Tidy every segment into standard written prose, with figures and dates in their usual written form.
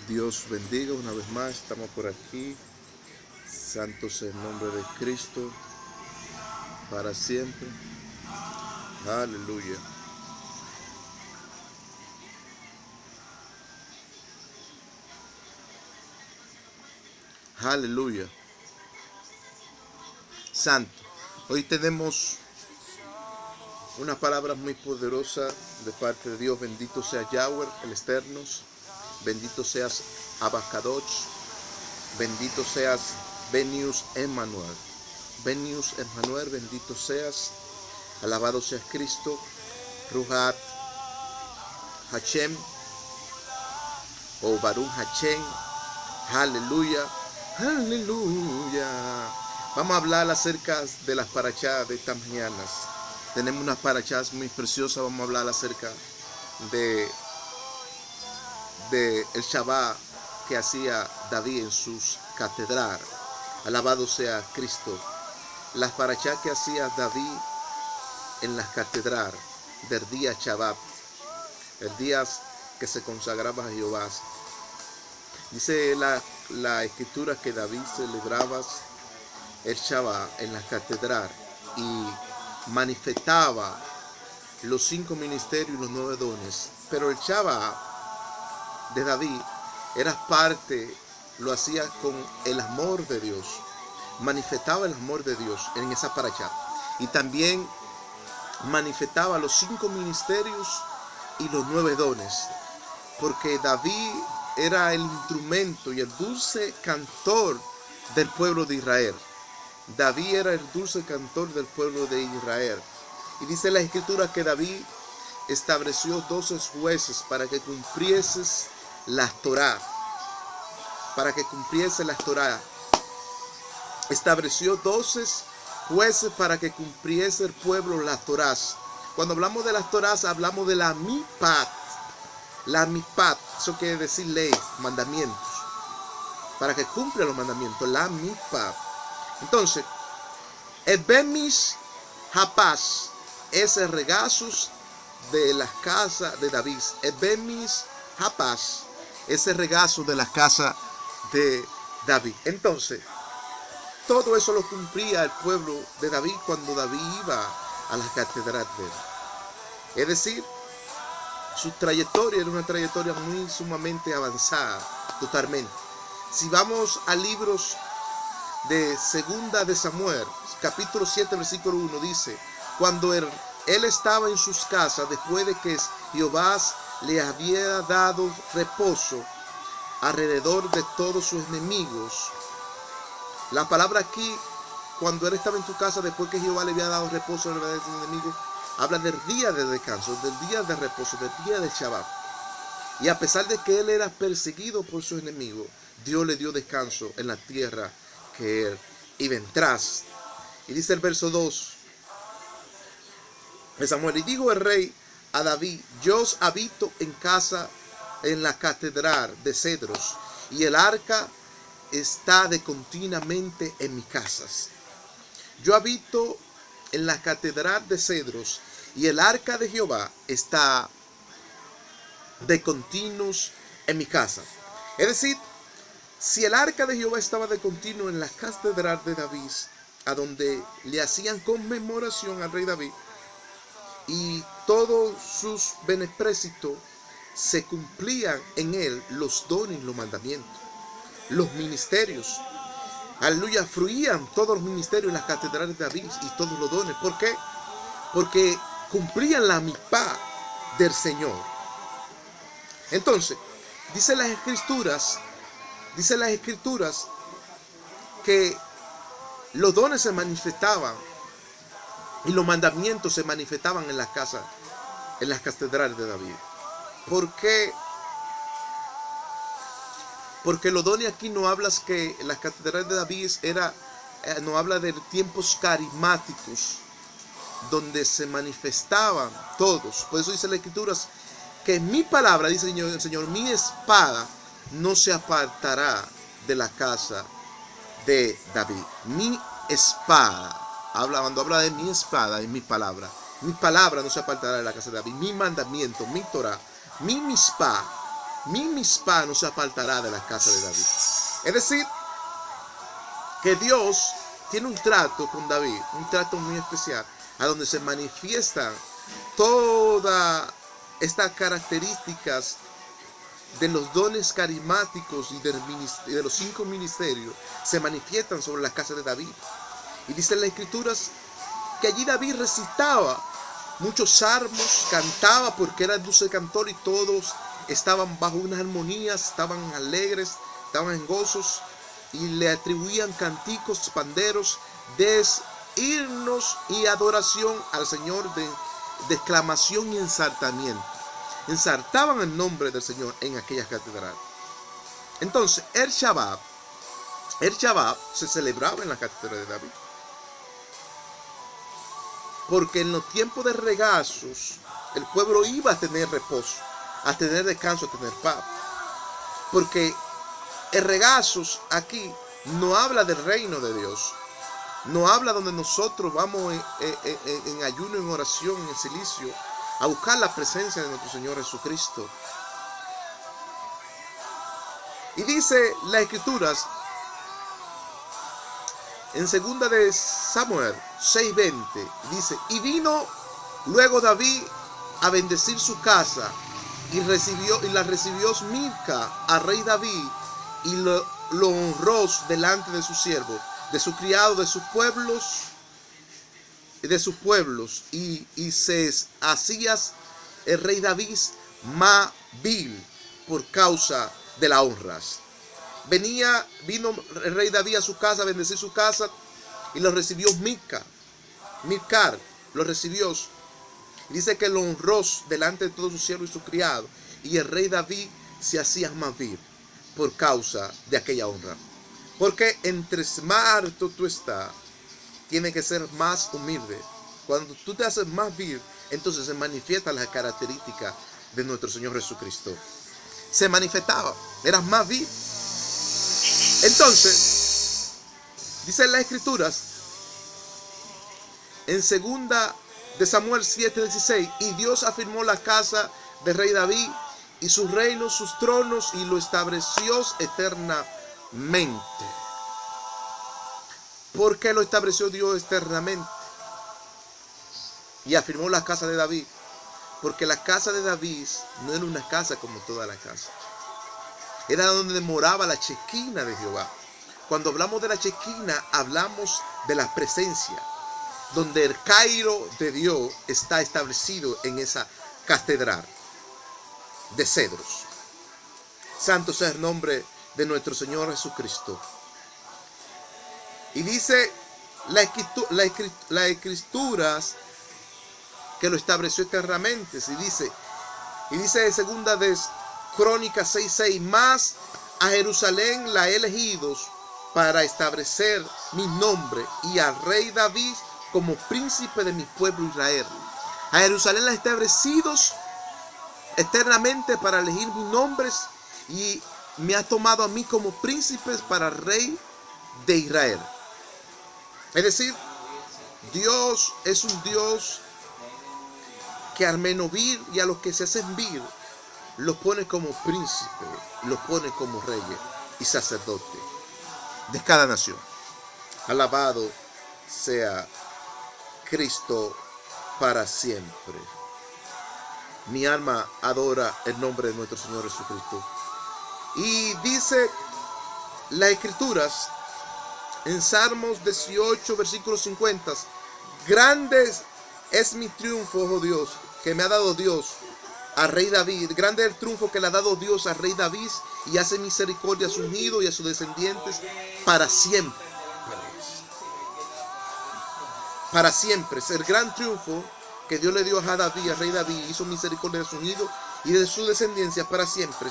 Dios bendiga una vez más, estamos por aquí. Santo sea el nombre de Cristo para siempre. Aleluya. Aleluya. Santo. Hoy tenemos una palabra muy poderosa de parte de Dios. Bendito sea Yahweh, el Eternos. Bendito seas Abacadosh. Bendito seas Benius Emmanuel. Benius Emmanuel, bendito seas. Alabado seas Cristo. Ruhat Hachem o Baruch Hachem. Aleluya. Aleluya. Vamos a hablar acerca de las parachas de estas mañanas. Tenemos unas parachas muy preciosas. Vamos a hablar acerca de el Shabbat que hacía David en sus catedral. Alabado sea Cristo. Las parachas que hacía David en las catedral del día Shabbat, el día que se consagraba a Jehová. Dice la escritura que David celebraba el Shabbat en la catedral y manifestaba los 5 ministerios y los 9 dones. Pero el Shabbat de David era parte, lo hacía con el amor de Dios, manifestaba el amor de Dios en esa parachá. Y también manifestaba los 5 ministerios y los 9 dones, porque David era el instrumento y el dulce cantor del pueblo de Israel. David era el dulce cantor del pueblo de Israel. Y dice la escritura que David estableció 12 jueces para que cumplieses la Torá. Para que cumpliese la Torá. Estableció 12 jueces para que cumpliese el pueblo las Torás. Cuando hablamos de las Torás, hablamos de la Mipat. La Mipat, eso quiere decir leyes, mandamientos. Para que cumpla los mandamientos, la Mipat. Entonces, el Bemis Hapaz es el regazo de las casas de David. El Bemis Hapaz es el regazo de la casa de David. Entonces, todo eso lo cumplía el pueblo de David cuando David iba a la catedral de él. Es decir, su trayectoria era una trayectoria muy sumamente avanzada, totalmente. Si vamos a libros de Segunda de Samuel, capítulo 7, versículo 1, dice, cuando él estaba en sus casas, después de que Jehová le había dado reposo alrededor de todos sus enemigos. La palabra aquí, cuando él estaba en su casa, después que Jehová le había dado reposo alrededor de sus enemigos, habla del día de descanso, del día de reposo, del día del Shabbat. Y a pesar de que él era perseguido por sus enemigos, Dios le dio descanso en la tierra que él iba en tras. Y dice el verso 2 de Samuel, y dijo el rey a David, yo os habito en casa, en la catedral de cedros, y el arca está de continuamente en mis casas. Yo habito en la catedral de cedros, y el arca de Jehová está de continuos en mi casa. Es decir, si el arca de Jehová estaba de continuo en la catedral de David, a donde le hacían conmemoración al rey David, y todos sus beneplácitos se cumplían en él los dones, los mandamientos, los ministerios. Aleluya, fluían todos los ministerios en las catedrales de David y todos los dones. ¿Por qué? Porque cumplían la mipá del Señor. Entonces, dice las escrituras que los dones se manifestaban y los mandamientos se manifestaban en las casas, en las catedrales de David. ¿Por qué? Porque los dones aquí no hablas que las catedrales de David no habla de tiempos carismáticos donde se manifestaban todos. Por eso dice las escrituras que mi palabra, dice el Señor, mi espada no se apartará de la casa de David. Mi espada, cuando habla de mi espada, es mi palabra no se apartará de la casa de David. Mi mandamiento, mi Torah, mi mispá, mi Mizpah no se apartará de la casa de David. Es decir, que Dios tiene un trato con David, un trato muy especial, a donde se manifiestan todas estas características de los dones carismáticos y de los 5 ministerios, se manifiestan sobre la casa de David. Y dicen las escrituras que allí David recitaba muchos salmos, cantaba porque era el dulce cantor y todos estaban bajo unas armonías, estaban alegres, estaban en gozos y le atribuían canticos, panderos, himnos y adoración al Señor de exclamación y ensartamiento. Ensartaban el nombre del Señor en aquellas catedrales. Entonces, el Shabbat se celebraba en la catedral de David. Porque en los tiempos de regazos, el pueblo iba a tener reposo, a tener descanso, a tener paz. Porque el regazos aquí no habla del reino de Dios. No habla donde nosotros vamos en ayuno, en oración, en silicio, a buscar la presencia de nuestro Señor Jesucristo. Y dice las escrituras en 2 de Samuel 6:20, dice: y vino luego David a bendecir su casa y la recibió Milca al rey David y lo honró delante de sus siervos, de sus criados, de sus pueblos, y se hacía el rey David más vil por causa de las honras. Vino el rey David a su casa a bendecir su casa y lo recibió Milcar lo recibió. Dice que lo honró delante de todos sus siervos y sus criados, y el rey David se hacía más vil por causa de aquella honra. Porque entre más alto tú estás, tiene que ser más humilde. Cuando tú te haces más vil, entonces se manifiesta la característica de nuestro Señor Jesucristo. Se manifestaba, eras más vil. Entonces, dicen las escrituras en 2 de Samuel 7:16, y Dios afirmó la casa del rey David y sus reinos, sus tronos, y lo estableció eternamente. ¿Por qué lo estableció Dios eternamente? Y afirmó la casa de David, porque la casa de David no era una casa como toda la casa. Era donde moraba la Shequina de Jehová. Cuando hablamos de la Shequina, hablamos de la presencia, donde el Cairo de Dios está establecido en esa catedral de cedros. Santo sea el nombre de nuestro Señor Jesucristo. Y dice las escrituras que lo estableció eternamente. Y dice en 2 de Crónicas 6:6, más a Jerusalén la he elegido para establecer mi nombre, y al rey David como príncipe de mi pueblo Israel. A Jerusalén la he establecido eternamente para elegir mis nombres, y me ha tomado a mí como príncipe para el rey de Israel. Es decir, Dios es un Dios que al menos vil y a los que se hacen vil, los pone como príncipe, los pone como reyes y sacerdotes de cada nación. Alabado sea Cristo para siempre. Mi alma adora el nombre de nuestro Señor Jesucristo. Y dice las escrituras en Salmos 18, versículo 50, grande es mi triunfo, oh Dios, que me ha dado Dios al rey David. Grande es el triunfo que le ha dado Dios al rey David, y hace misericordia a su ungido y a sus descendientes para siempre. Para siempre. Es el gran triunfo que Dios le dio a David, al rey David. Hizo misericordia de su ungido y de su descendencia para siempre.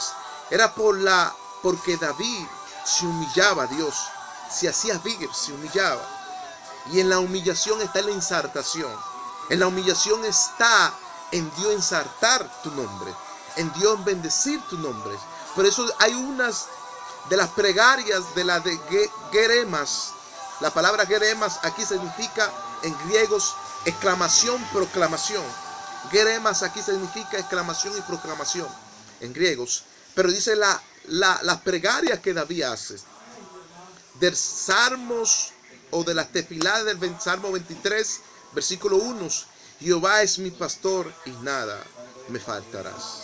Era porque David se humillaba a Dios. Se hacía vil, se humillaba. Y en la humillación está la exaltación. En la humillación está en Dios ensartar tu nombre, en Dios bendecir tu nombre. Por eso hay unas de las plegarias de la de Geremas. La palabra Geremas aquí significa en griegos exclamación, proclamación. Geremas aquí significa exclamación y proclamación en griegos. Pero dice las plegarias que David hace, del Salmos o de las tefilá del Salmo 23, versículo 1, Jehová es mi pastor y nada me faltarás.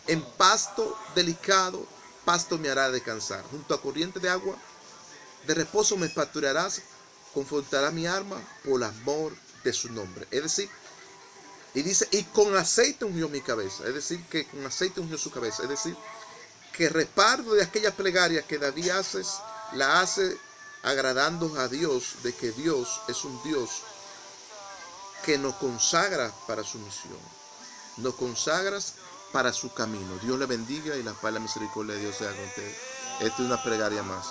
En pasto delicado, pasto me hará descansar. Junto a corriente de agua, de reposo me pastorearás, confortará mi alma por amor de su nombre. Es decir, y dice, y con aceite ungió mi cabeza. Es decir, que con aceite ungió su cabeza. Es decir, que respaldo de aquellas plegarias que David hace, la hace agradando a Dios, de que Dios es un Dios que nos consagra para su misión. Nos consagras para su camino. Dios le bendiga y la paz y la misericordia de Dios sea con ustedes. Esta es una plegaria más.